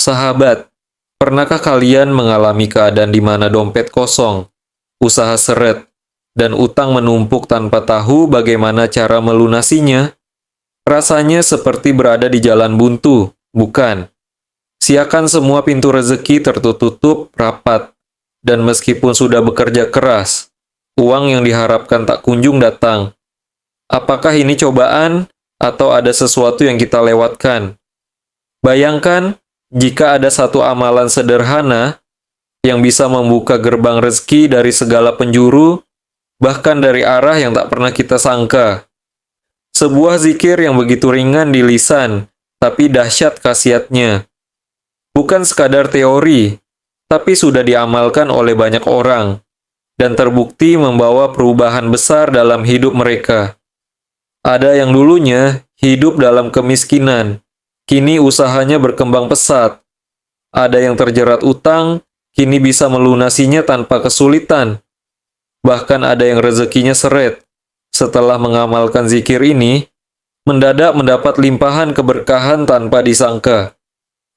Sahabat, pernahkah kalian mengalami keadaan di mana dompet kosong, usaha seret, dan utang menumpuk tanpa tahu bagaimana cara melunasinya? Rasanya seperti berada di jalan buntu, bukan? Siakan semua pintu rezeki tertutup rapat, dan meskipun sudah bekerja keras, uang yang diharapkan tak kunjung datang. Apakah ini cobaan, atau ada sesuatu yang kita lewatkan? Bayangkan, jika ada satu amalan sederhana yang bisa membuka gerbang rezeki dari segala penjuru, bahkan dari arah yang tak pernah kita sangka. Sebuah zikir yang begitu ringan di lisan, tapi dahsyat khasiatnya. Bukan sekadar teori, tapi sudah diamalkan oleh banyak orang, dan terbukti membawa perubahan besar dalam hidup mereka. Ada yang dulunya hidup dalam kemiskinan, kini usahanya berkembang pesat. Ada yang terjerat utang, kini bisa melunasinya tanpa kesulitan. Bahkan ada yang rezekinya seret. Setelah mengamalkan zikir ini, mendadak mendapat limpahan keberkahan tanpa disangka.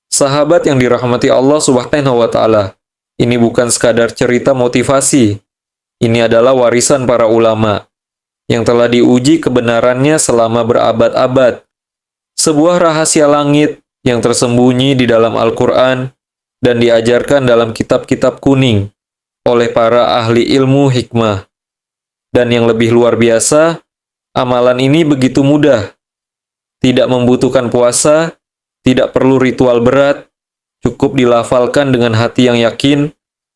Sahabat yang dirahmati Allah Subhanahu wa Ta'ala, ini bukan sekadar cerita motivasi. Ini adalah warisan para ulama yang telah diuji kebenarannya selama berabad-abad. Sebuah rahasia langit yang tersembunyi di dalam Al-Quran dan diajarkan dalam kitab-kitab kuning oleh para ahli ilmu hikmah. Dan yang lebih luar biasa, amalan ini begitu mudah. Tidak membutuhkan puasa, tidak perlu ritual berat, cukup dilafalkan dengan hati yang yakin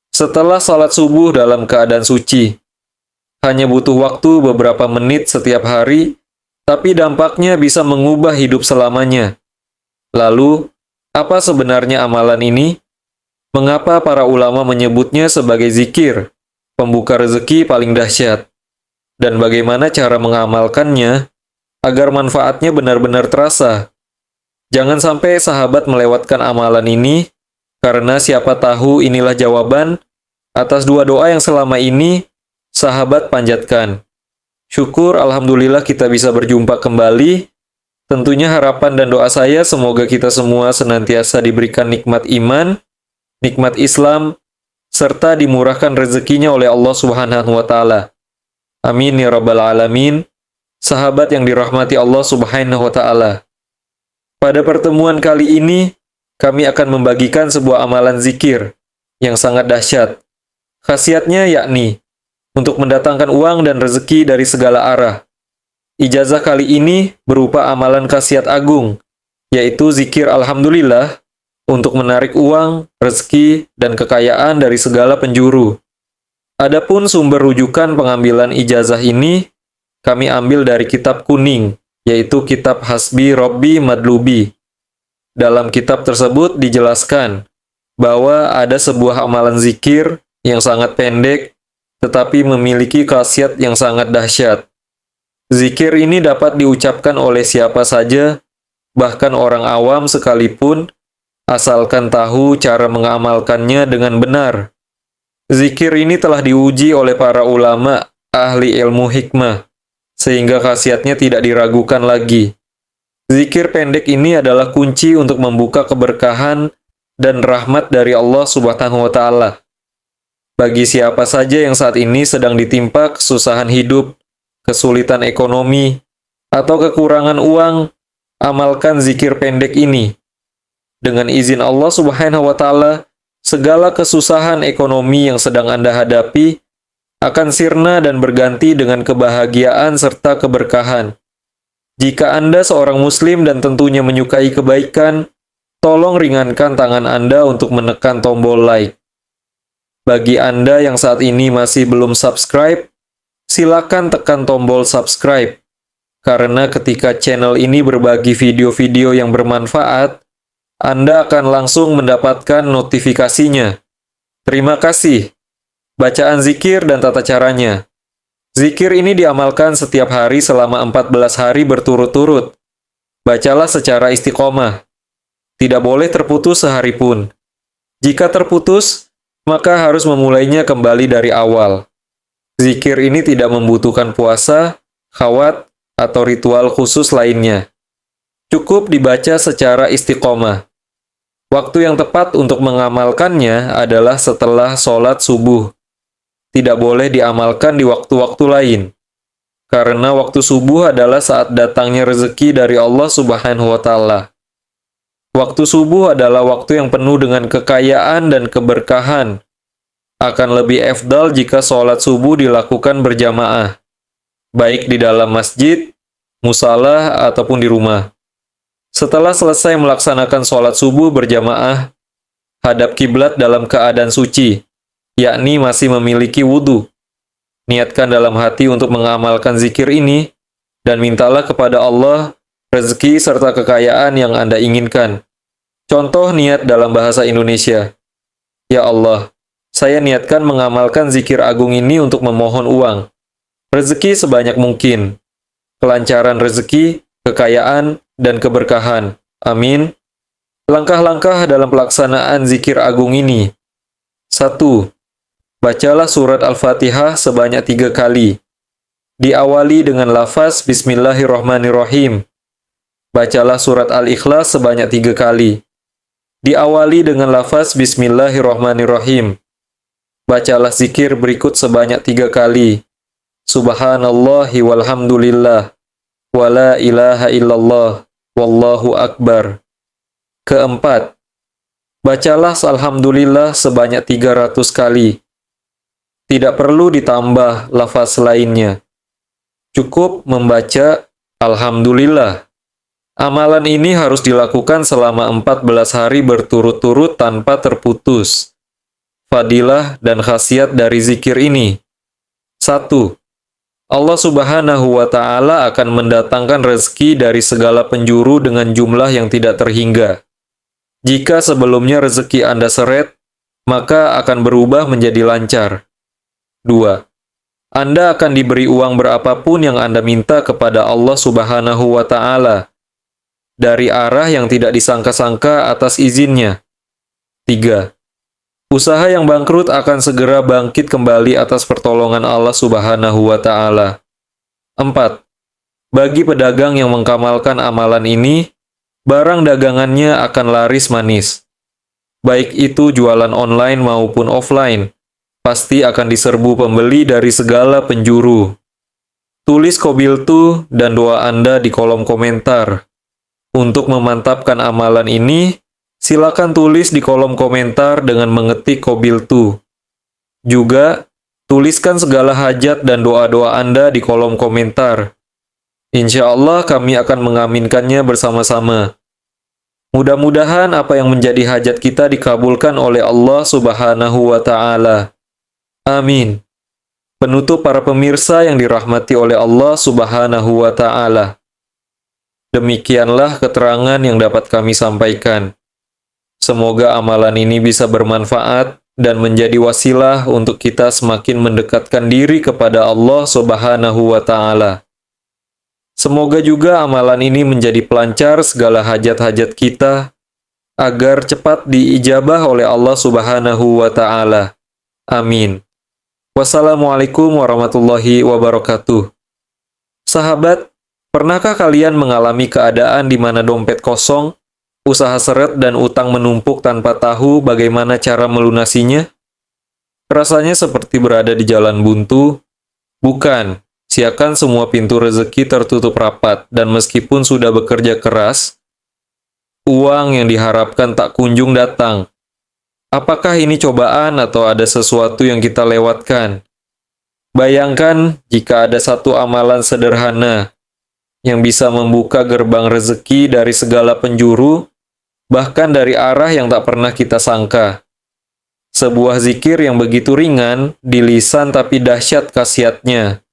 setelah salat subuh dalam keadaan suci. Hanya butuh waktu beberapa menit setiap hari, tapi dampaknya bisa mengubah hidup selamanya. Lalu, apa sebenarnya amalan ini? Mengapa para ulama menyebutnya sebagai zikir, pembuka rezeki paling dahsyat? Dan bagaimana cara mengamalkannya agar manfaatnya benar-benar terasa? Jangan sampai sahabat melewatkan amalan ini, karena siapa tahu inilah jawaban atas dua doa yang selama ini sahabat panjatkan. Syukur alhamdulillah kita bisa berjumpa kembali. Tentunya harapan dan doa saya semoga kita semua senantiasa diberikan nikmat iman, nikmat Islam, serta dimurahkan rezekinya oleh Allah Subhanahu wa Ta'ala. Amin ya rabbal alamin. Sahabat yang dirahmati Allah Subhanahu wa Ta'ala, pada pertemuan kali ini kami akan membagikan sebuah amalan zikir yang sangat dahsyat. Khasiatnya yakni untuk mendatangkan uang dan rezeki dari segala arah. Ijazah kali ini berupa amalan khasiat agung, yaitu zikir alhamdulillah untuk menarik uang, rezeki, dan kekayaan dari segala penjuru. Adapun sumber rujukan pengambilan ijazah ini, kami ambil dari kitab kuning, yaitu kitab Hasbi Robbi Madlubi. Dalam kitab tersebut dijelaskan bahwa ada sebuah amalan zikir yang sangat pendek, tetapi memiliki khasiat yang sangat dahsyat. Zikir ini dapat diucapkan oleh siapa saja, bahkan orang awam sekalipun, asalkan tahu cara mengamalkannya dengan benar. Zikir ini telah diuji oleh para ulama, ahli ilmu hikmah, sehingga khasiatnya tidak diragukan lagi. Zikir pendek ini adalah kunci untuk membuka keberkahan dan rahmat dari Allah Subhanahu wa Ta'ala. Bagi siapa saja yang saat ini sedang ditimpa kesusahan hidup, kesulitan ekonomi, atau kekurangan uang, amalkan zikir pendek ini. Dengan izin Allah Subhanahu wa Ta'ala, segala kesusahan ekonomi yang sedang Anda hadapi akan sirna dan berganti dengan kebahagiaan serta keberkahan. Jika Anda seorang Muslim dan tentunya menyukai kebaikan, tolong ringankan tangan Anda untuk menekan tombol like. Bagi Anda yang saat ini masih belum subscribe, silakan tekan tombol subscribe. Karena ketika channel ini berbagi video-video yang bermanfaat, Anda akan langsung mendapatkan notifikasinya. Terima kasih. Bacaan zikir dan tata caranya. Zikir ini diamalkan setiap hari selama 14 hari berturut-turut. Bacalah secara istiqomah. Tidak boleh terputus sehari pun. Jika terputus, maka harus memulainya kembali dari awal. Zikir ini tidak membutuhkan puasa, khawat, atau ritual khusus lainnya. Cukup dibaca secara istiqomah. Waktu yang tepat untuk mengamalkannya adalah setelah sholat subuh. Tidak boleh diamalkan di waktu-waktu lain. Karena waktu subuh adalah saat datangnya rezeki dari Allah Subhanahu wa Ta'ala. Waktu subuh adalah waktu yang penuh dengan kekayaan dan keberkahan. Akan lebih efdal jika sholat subuh dilakukan berjamaah, baik di dalam masjid, musalah, ataupun di rumah. Setelah selesai melaksanakan sholat subuh berjamaah, hadap kiblat dalam keadaan suci, yakni masih memiliki wudhu. Niatkan dalam hati untuk mengamalkan zikir ini, dan mintalah kepada Allah rezeki serta kekayaan yang Anda inginkan. Contoh niat dalam bahasa Indonesia. Ya Allah, saya niatkan mengamalkan zikir agung ini untuk memohon uang, rezeki sebanyak mungkin, kelancaran rezeki, kekayaan, dan keberkahan. Amin. Langkah-langkah dalam pelaksanaan zikir agung ini. 1. Bacalah surat Al-Fatihah sebanyak 3 kali. Diawali dengan lafaz Bismillahirrahmanirrahim. Bacalah surat Al-Ikhlas sebanyak 3 kali. Diawali dengan lafaz Bismillahirrahmanirrahim. Bacalah zikir berikut sebanyak 3 kali. Subhanallahi walhamdulillah. Wala ilaha illallah. Wallahu akbar. Keempat, bacalah Alhamdulillah sebanyak 300 kali. Tidak perlu ditambah lafaz lainnya. Cukup membaca Alhamdulillah. Amalan ini harus dilakukan selama 14 hari berturut-turut tanpa terputus. Fadilah dan khasiat dari zikir ini. 1. Allah Subhanahu wa Ta'ala akan mendatangkan rezeki dari segala penjuru dengan jumlah yang tidak terhingga. Jika sebelumnya rezeki Anda seret, maka akan berubah menjadi lancar. 2. Anda akan diberi uang berapapun yang Anda minta kepada Allah Subhanahu wa Ta'ala, dari arah yang tidak disangka-sangka atas izinnya. 3. Usaha yang bangkrut akan segera bangkit kembali atas pertolongan Allah Subhanahu wa Ta'ala. 4. Bagi pedagang yang mengamalkan amalan ini, barang dagangannya akan laris manis. Baik itu jualan online maupun offline, pasti akan diserbu pembeli dari segala penjuru. Tulis qabiltu dan doa Anda di kolom komentar. Untuk memantapkan amalan ini, silakan tulis di kolom komentar dengan mengetik qabiltu. Juga, tuliskan segala hajat dan doa-doa Anda di kolom komentar. Insya Allah kami akan mengaminkannya bersama-sama. Mudah-mudahan apa yang menjadi hajat kita dikabulkan oleh Allah Subhanahu wa Ta'ala. Amin. Penutup para pemirsa yang dirahmati oleh Allah Subhanahu wa Ta'ala. Demikianlah keterangan yang dapat kami sampaikan. Semoga amalan ini bisa bermanfaat dan menjadi wasilah untuk kita semakin mendekatkan diri kepada Allah Subhanahu wa Ta'ala. Semoga juga amalan ini menjadi pelancar segala hajat-hajat kita, agar cepat diijabah oleh Allah Subhanahu wa Ta'ala. Amin. Wassalamualaikum warahmatullahi wabarakatuh. Sahabat, pernahkah kalian mengalami keadaan di mana dompet kosong, usaha seret dan utang menumpuk tanpa tahu bagaimana cara melunasinya? Rasanya seperti berada di jalan buntu. Bukan, siakan semua pintu rezeki tertutup rapat, dan meskipun sudah bekerja keras, uang yang diharapkan tak kunjung datang. Apakah ini cobaan atau ada sesuatu yang kita lewatkan? Bayangkan jika ada satu amalan sederhana yang bisa membuka gerbang rezeki dari segala penjuru, bahkan dari arah yang tak pernah kita sangka. Sebuah zikir yang begitu ringan di lisan tapi dahsyat khasiatnya.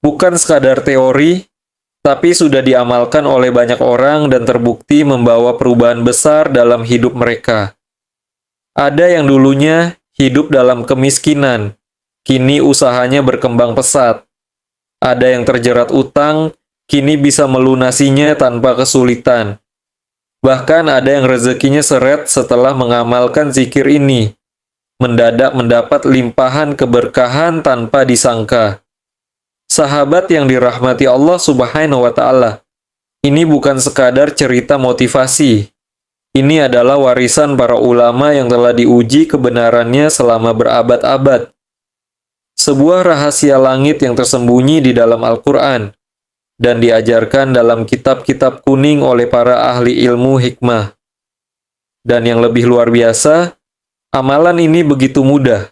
Bukan sekadar teori, tapi sudah diamalkan oleh banyak orang dan terbukti membawa perubahan besar dalam hidup mereka. Ada yang dulunya hidup dalam kemiskinan, kini usahanya berkembang pesat. Ada yang terjerat utang, kini bisa melunasinya tanpa kesulitan. Bahkan ada yang rezekinya seret setelah mengamalkan zikir ini. Mendadak mendapat limpahan keberkahan tanpa disangka. Sahabat yang dirahmati Allah Subhanahu wa Ta'ala, ini bukan sekadar cerita motivasi. Ini adalah warisan para ulama yang telah diuji kebenarannya selama berabad-abad. Sebuah rahasia langit yang tersembunyi di dalam Al-Quran dan diajarkan dalam kitab-kitab kuning oleh para ahli ilmu hikmah. Dan yang lebih luar biasa, amalan ini begitu mudah.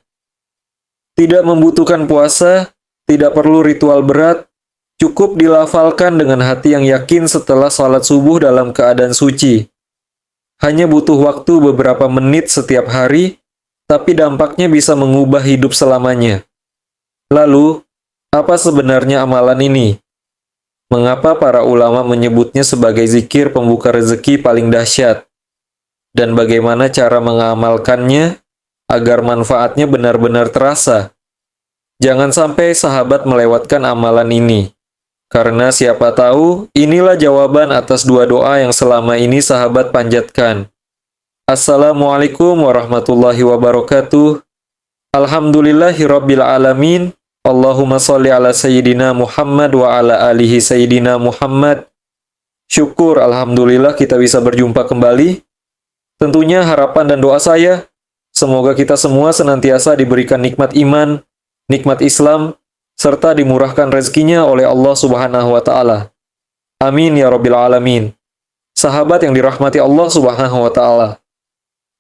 Tidak membutuhkan puasa, tidak perlu ritual berat, cukup dilafalkan dengan hati yang yakin setelah salat subuh dalam keadaan suci. Hanya butuh waktu beberapa menit setiap hari, tapi dampaknya bisa mengubah hidup selamanya. Lalu, apa sebenarnya amalan ini? Mengapa para ulama menyebutnya sebagai zikir pembuka rezeki paling dahsyat? Dan bagaimana cara mengamalkannya agar manfaatnya benar-benar terasa? Jangan sampai sahabat melewatkan amalan ini. Karena siapa tahu, inilah jawaban atas dua doa yang selama ini sahabat panjatkan. Assalamualaikum warahmatullahi wabarakatuh. Alhamdulillahirabbil alamin. Allahumma sholli ala sayyidina Muhammad wa ala alihi sayyidina Muhammad. Syukur alhamdulillah kita bisa berjumpa kembali. Tentunya harapan dan doa saya, semoga kita semua senantiasa diberikan nikmat iman, nikmat Islam, serta dimurahkan rezekinya oleh Allah Subhanahu wa Ta'ala. Amin ya Rabbil Alamin. Sahabat yang dirahmati Allah Subhanahu wa Ta'ala.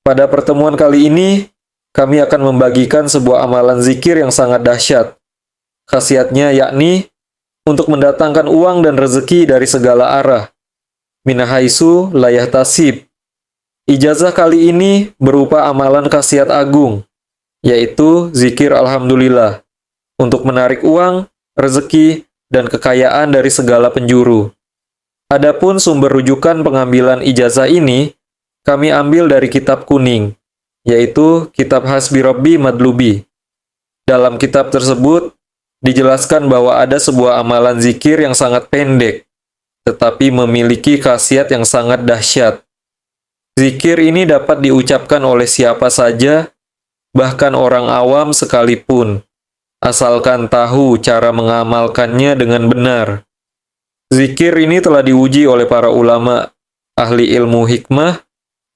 Pada pertemuan kali ini, kami akan membagikan sebuah amalan zikir yang sangat dahsyat. Khasiatnya yakni untuk mendatangkan uang dan rezeki dari segala arah. Minahaisu layah tasib. Ijazah kali ini berupa amalan khasiat agung, yaitu zikir alhamdulillah, untuk menarik uang, rezeki, dan kekayaan dari segala penjuru. Adapun sumber rujukan pengambilan ijazah ini, kami ambil dari kitab kuning, yaitu kitab Hasbi Rabbi Madlubi. Dalam kitab tersebut, dijelaskan bahwa ada sebuah amalan zikir yang sangat pendek, tetapi memiliki khasiat yang sangat dahsyat. Zikir ini dapat diucapkan oleh siapa saja, bahkan orang awam sekalipun, asalkan tahu cara mengamalkannya dengan benar. Zikir ini telah diuji oleh para ulama, ahli ilmu hikmah,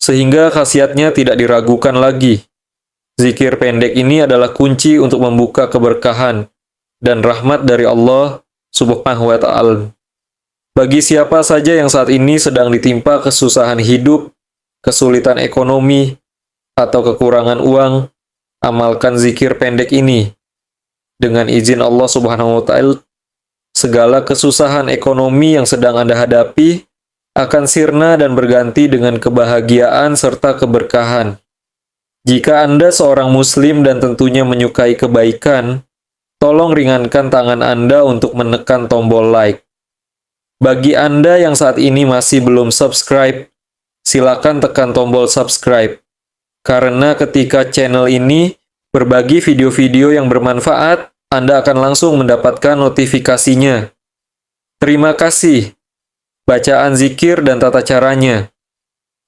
sehingga khasiatnya tidak diragukan lagi. Zikir pendek ini adalah kunci untuk membuka keberkahan dan rahmat dari Allah Subhanahu wa Ta'ala. Bagi siapa saja yang saat ini sedang ditimpa kesusahan hidup, kesulitan ekonomi, atau kekurangan uang, amalkan zikir pendek ini. Dengan izin Allah Subhanahu wa Ta'ala, segala kesusahan ekonomi yang sedang Anda hadapi akan sirna dan berganti dengan kebahagiaan serta keberkahan. Jika Anda seorang Muslim dan tentunya menyukai kebaikan, tolong ringankan tangan Anda untuk menekan tombol like. Bagi Anda yang saat ini masih belum subscribe, silakan tekan tombol subscribe. Karena ketika channel ini berbagi video-video yang bermanfaat, Anda akan langsung mendapatkan notifikasinya. Terima kasih. Bacaan zikir dan tata caranya.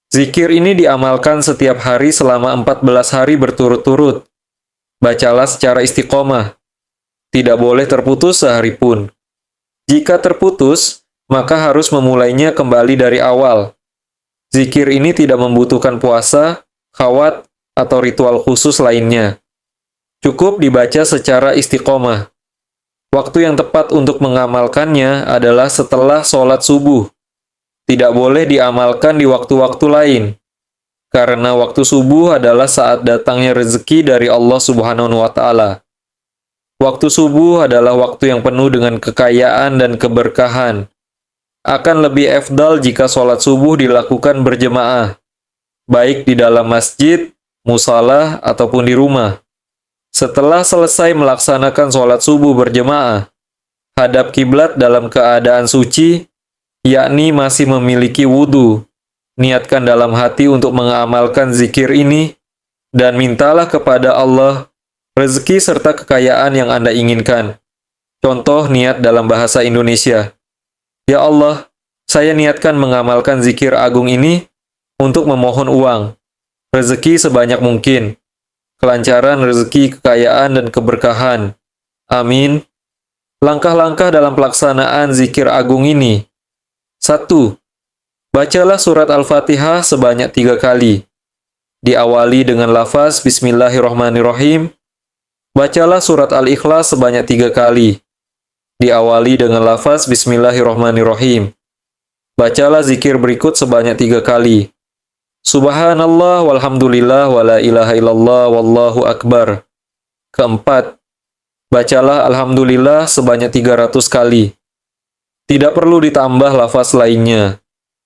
Zikir ini diamalkan setiap hari selama 14 hari berturut-turut. Bacalah secara istiqomah. Tidak boleh terputus sehari pun. Jika terputus, maka harus memulainya kembali dari awal. Zikir ini tidak membutuhkan puasa, khawat, atau ritual khusus lainnya. Cukup dibaca secara istiqomah. Waktu yang tepat untuk mengamalkannya adalah setelah sholat subuh. Tidak boleh diamalkan di waktu-waktu lain. Karena waktu subuh adalah saat datangnya rezeki dari Allah Subhanahu wa Ta'ala. Waktu subuh adalah waktu yang penuh dengan kekayaan dan keberkahan. Akan lebih efdal jika sholat subuh dilakukan berjemaah, baik di dalam masjid, musalah, ataupun di rumah. Setelah selesai melaksanakan sholat subuh berjemaah, hadap kiblat dalam keadaan suci, yakni masih memiliki wudhu. Niatkan dalam hati untuk mengamalkan zikir ini, dan mintalah kepada Allah rezeki serta kekayaan yang Anda inginkan. Contoh niat dalam bahasa Indonesia. Ya Allah, saya niatkan mengamalkan zikir agung ini untuk memohon uang, rezeki sebanyak mungkin, kelancaran rezeki, kekayaan, dan keberkahan. Amin. Langkah-langkah dalam pelaksanaan zikir agung ini. 1. Bacalah surat Al-Fatihah sebanyak 3 kali. Diawali dengan lafaz Bismillahirrahmanirrahim. Bacalah surat Al-Ikhlas sebanyak 3 kali. Diawali dengan lafaz Bismillahirrahmanirrahim. Bacalah zikir berikut sebanyak 3 kali. Subhanallah walhamdulillah wala ilaha illallah wallahu akbar. Keempat, bacalah Alhamdulillah sebanyak 300 kali. Tidak perlu ditambah lafaz lainnya.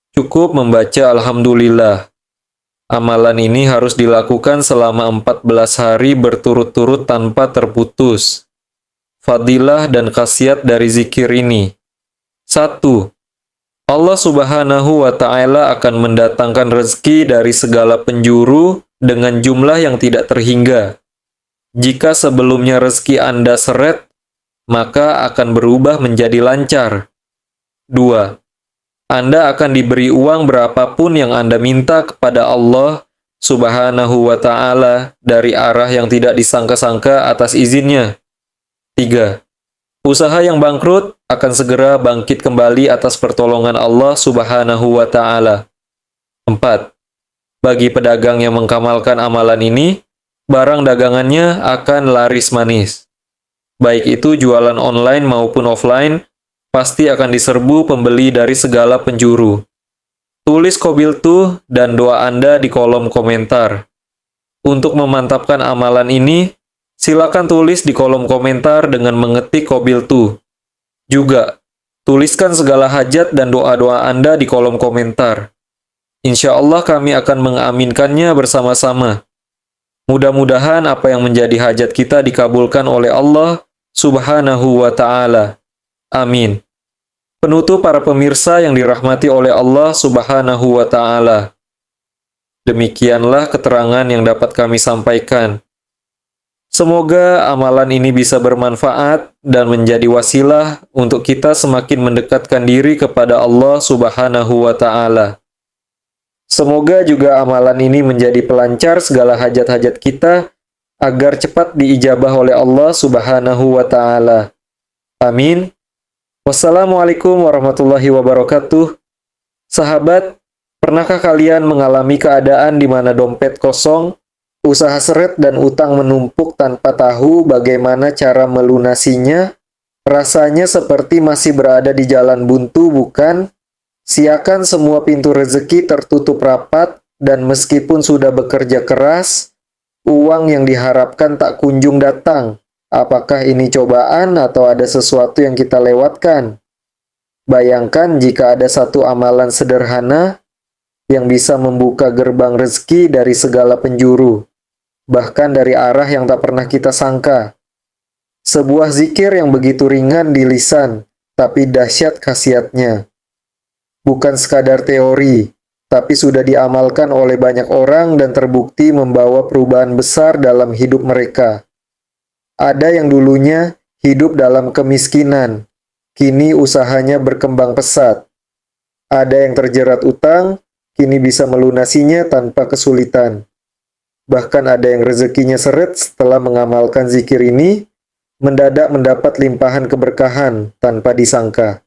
Cukup membaca Alhamdulillah. Amalan ini harus dilakukan selama 14 hari berturut-turut tanpa terputus. Fadilah dan khasiat dari zikir ini. 1. Allah Subhanahu wa Ta'ala akan mendatangkan rezeki dari segala penjuru dengan jumlah yang tidak terhingga. Jika sebelumnya rezeki Anda seret, maka akan berubah menjadi lancar. 2. Anda akan diberi uang berapapun yang Anda minta kepada Allah Subhanahu wa Ta'ala dari arah yang tidak disangka-sangka atas izinnya. 3. Usaha yang bangkrut akan segera bangkit kembali atas pertolongan Allah Subhanahu wa Ta'ala. 4. Bagi pedagang yang mengamalkan amalan ini, barang dagangannya akan laris manis. Baik itu jualan online maupun offline, pasti akan diserbu pembeli dari segala penjuru. Tulis qabiltu dan doa Anda di kolom komentar. Untuk memantapkan amalan ini, silakan tulis di kolom komentar dengan mengetik qabiltu. Juga, tuliskan segala hajat dan doa-doa Anda di kolom komentar. Insya Allah kami akan mengaminkannya bersama-sama. Mudah-mudahan apa yang menjadi hajat kita dikabulkan oleh Allah Subhanahu wa Ta'ala. Amin. Penutup para pemirsa yang dirahmati oleh Allah Subhanahu wa Ta'ala. Demikianlah keterangan yang dapat kami sampaikan. Semoga amalan ini bisa bermanfaat dan menjadi wasilah untuk kita semakin mendekatkan diri kepada Allah Subhanahu wa Ta'ala. Semoga juga amalan ini menjadi pelancar segala hajat-hajat kita agar cepat diijabah oleh Allah Subhanahu wa Ta'ala. Amin. Wassalamualaikum warahmatullahi wabarakatuh. Sahabat, pernahkah kalian mengalami keadaan di mana dompet kosong, usaha seret dan utang menumpuk tanpa tahu bagaimana cara melunasinya? Rasanya seperti masih berada di jalan buntu, bukan? Siakan semua pintu rezeki tertutup rapat, dan meskipun sudah bekerja keras, uang yang diharapkan tak kunjung datang. Apakah ini cobaan atau ada sesuatu yang kita lewatkan? Bayangkan jika ada satu amalan sederhana yang bisa membuka gerbang rezeki dari segala penjuru, bahkan dari arah yang tak pernah kita sangka. Sebuah zikir yang begitu ringan di lisan, tapi dahsyat khasiatnya. Bukan sekadar teori, tapi sudah diamalkan oleh banyak orang dan terbukti membawa perubahan besar dalam hidup mereka. Ada yang dulunya hidup dalam kemiskinan, kini usahanya berkembang pesat. Ada yang terjerat utang, kini bisa melunasinya tanpa kesulitan. Bahkan ada yang rezekinya seret setelah mengamalkan zikir ini, mendadak mendapat limpahan keberkahan tanpa disangka.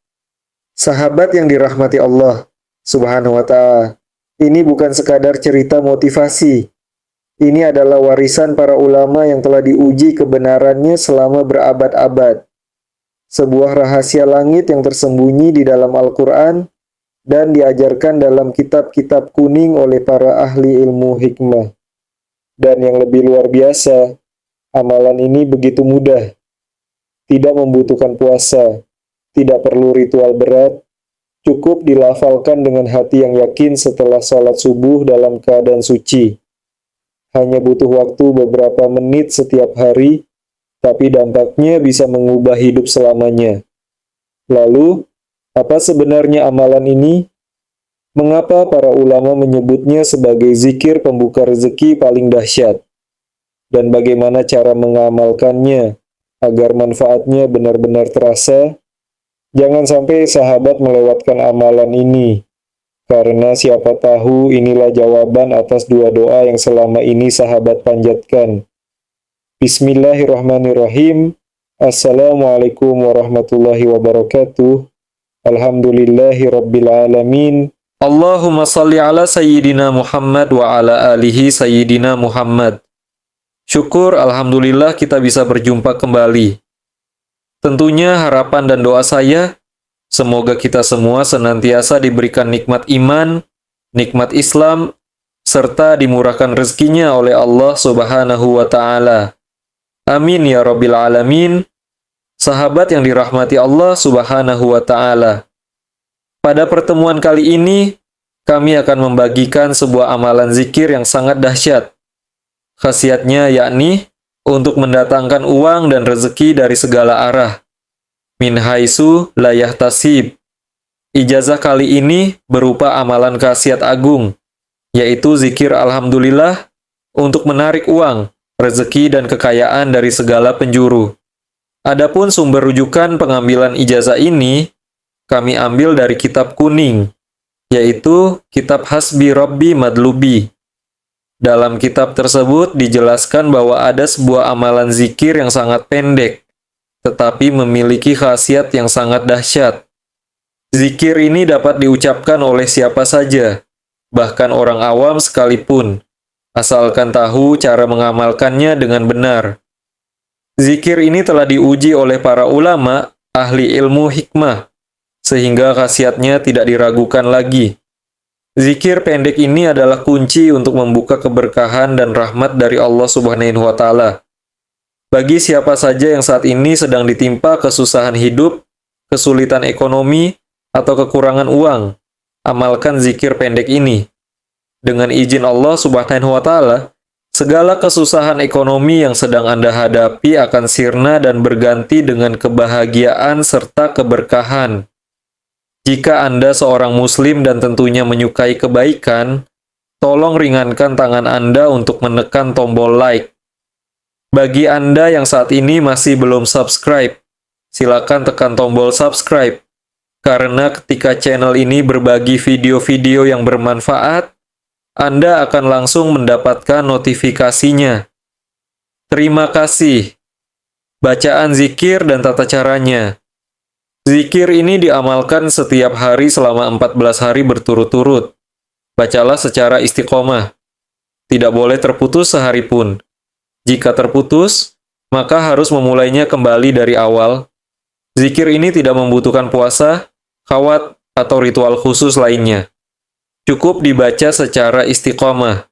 Sahabat yang dirahmati Allah Subhanahu wa Ta'ala, ini bukan sekadar cerita motivasi. Ini adalah warisan para ulama yang telah diuji kebenarannya selama berabad-abad. Sebuah rahasia langit yang tersembunyi di dalam Al-Quran dan diajarkan dalam kitab-kitab kuning oleh para ahli ilmu hikmah. Dan yang lebih luar biasa, amalan ini begitu mudah. Tidak membutuhkan puasa, tidak perlu ritual berat, cukup dilafalkan dengan hati yang yakin setelah sholat subuh dalam keadaan suci. Hanya butuh waktu beberapa menit setiap hari, tapi dampaknya bisa mengubah hidup selamanya. Lalu, apa sebenarnya amalan ini? Mengapa para ulama menyebutnya sebagai zikir pembuka rezeki paling dahsyat? Dan bagaimana cara mengamalkannya agar manfaatnya benar-benar terasa? Jangan sampai sahabat melewatkan amalan ini, karena siapa tahu inilah jawaban atas dua doa yang selama ini sahabat panjatkan. Bismillahirrahmanirrahim. Assalamualaikum warahmatullahi wabarakatuh. Alhamdulillahi rabbil alamin. Allahumma salli ala Sayyidina Muhammad wa ala alihi Sayyidina Muhammad. Syukur, Alhamdulillah kita bisa berjumpa kembali. Tentunya harapan dan doa saya, semoga kita semua senantiasa diberikan nikmat iman, nikmat Islam, serta dimurahkan rezekinya oleh Allah Subhanahu wa Ta'ala. Amin ya Rabbil Alamin. Sahabat yang dirahmati Allah Subhanahu wa Ta'ala. Pada pertemuan kali ini, kami akan membagikan sebuah amalan zikir yang sangat dahsyat. Khasiatnya yakni untuk mendatangkan uang dan rezeki dari segala arah. Min haitsu la yahtasib. Ijazah kali ini berupa amalan khasiat agung, yaitu zikir Alhamdulillah untuk menarik uang, rezeki dan kekayaan dari segala penjuru. Adapun sumber rujukan pengambilan ijazah ini, kami ambil dari kitab kuning, yaitu kitab Hasbi Rabbi Madlubi. Dalam kitab tersebut dijelaskan bahwa ada sebuah amalan zikir yang sangat pendek, tetapi memiliki khasiat yang sangat dahsyat. Zikir ini dapat diucapkan oleh siapa saja, bahkan orang awam sekalipun, asalkan tahu cara mengamalkannya dengan benar. Zikir ini telah diuji oleh para ulama, ahli ilmu hikmah, sehingga khasiatnya tidak diragukan lagi. Zikir pendek ini adalah kunci untuk membuka keberkahan dan rahmat dari Allah Subhanahu wa Ta'ala. Bagi siapa saja yang saat ini sedang ditimpa kesusahan hidup, kesulitan ekonomi, atau kekurangan uang, amalkan zikir pendek ini. Dengan izin Allah Subhanahu wa Ta'ala, segala kesusahan ekonomi yang sedang Anda hadapi akan sirna dan berganti dengan kebahagiaan serta keberkahan. Jika Anda seorang Muslim dan tentunya menyukai kebaikan, tolong ringankan tangan Anda untuk menekan tombol like. Bagi Anda yang saat ini masih belum subscribe, silakan tekan tombol subscribe, karena ketika channel ini berbagi video-video yang bermanfaat, Anda akan langsung mendapatkan notifikasinya. Terima kasih. Bacaan zikir dan tata caranya. Zikir ini diamalkan setiap hari selama 14 hari berturut-turut. Bacalah secara istiqomah. Tidak boleh terputus sehari pun. Jika terputus, maka harus memulainya kembali dari awal. Zikir ini tidak membutuhkan puasa, khawat, atau ritual khusus lainnya. Cukup dibaca secara istiqomah.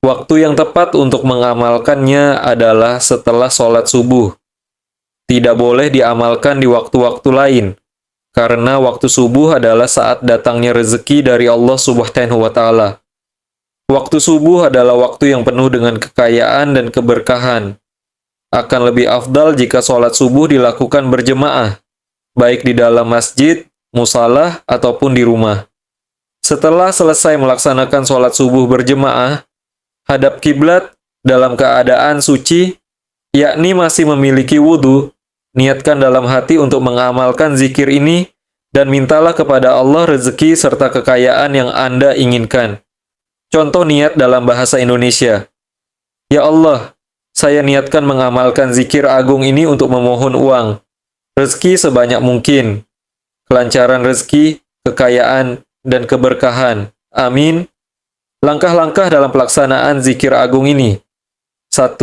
Waktu yang tepat untuk mengamalkannya adalah setelah sholat subuh. Tidak boleh diamalkan di waktu-waktu lain, karena waktu subuh adalah saat datangnya rezeki dari Allah Subhanahu wa Ta'ala. Waktu subuh adalah waktu yang penuh dengan kekayaan dan keberkahan. Akan lebih afdal jika sholat subuh dilakukan berjemaah, baik di dalam masjid, musalah, ataupun di rumah. Setelah selesai melaksanakan sholat subuh berjemaah, hadap kiblat dalam keadaan suci, yakni masih memiliki wudhu, niatkan dalam hati untuk mengamalkan zikir ini dan mintalah kepada Allah rezeki serta kekayaan yang Anda inginkan. Contoh niat dalam bahasa Indonesia. Ya Allah, saya niatkan mengamalkan zikir agung ini untuk memohon uang, rezeki sebanyak mungkin, kelancaran rezeki, kekayaan, dan keberkahan. Amin. Langkah-langkah dalam pelaksanaan zikir agung ini. 1.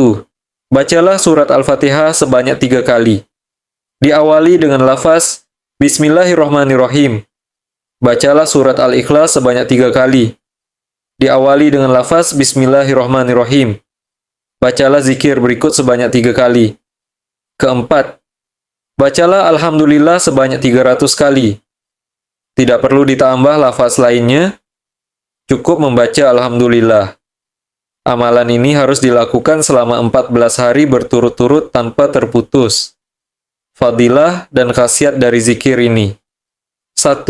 Bacalah surat Al-Fatihah sebanyak 3 kali. Diawali dengan lafaz Bismillahirrahmanirrahim. Bacalah surat Al-Ikhlas sebanyak 3 kali. Diawali dengan lafaz Bismillahirrahmanirrahim. Bacalah zikir berikut sebanyak 3 kali. Keempat, bacalah Alhamdulillah sebanyak 300 kali. Tidak perlu ditambah lafaz lainnya, cukup membaca Alhamdulillah. Amalan ini harus dilakukan selama 14 hari berturut-turut tanpa terputus. Fadilah dan khasiat dari zikir ini. 1.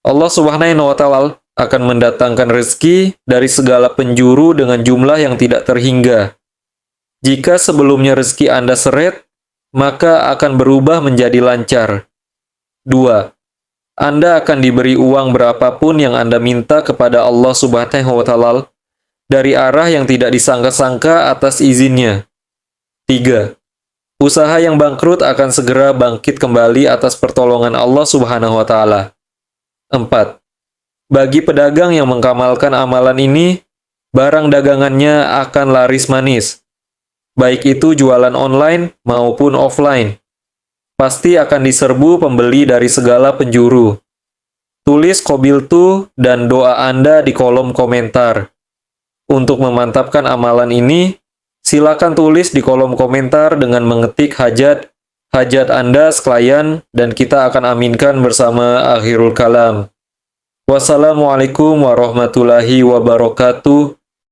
Allah Subhanahu wa Ta'ala akan mendatangkan rezeki dari segala penjuru dengan jumlah yang tidak terhingga. Jika sebelumnya rezeki Anda seret, maka akan berubah menjadi lancar. 2. Anda akan diberi uang berapapun yang Anda minta kepada Allah Subhanahu wa Ta'ala dari arah yang tidak disangka-sangka atas izinnya. 3. Usaha yang bangkrut akan segera bangkit kembali atas pertolongan Allah Subhanahu wa Ta'ala. 4. Bagi pedagang yang mengamalkan amalan ini, barang dagangannya akan laris manis. Baik itu jualan online maupun offline. Pasti akan diserbu pembeli dari segala penjuru. Tulis qabiltu dan doa Anda di kolom komentar. Untuk memantapkan amalan ini, silakan tulis di kolom komentar dengan mengetik hajat Anda sekalian dan kita akan aminkan bersama akhirul kalam. Wassalamualaikum warahmatullahi wabarakatuh.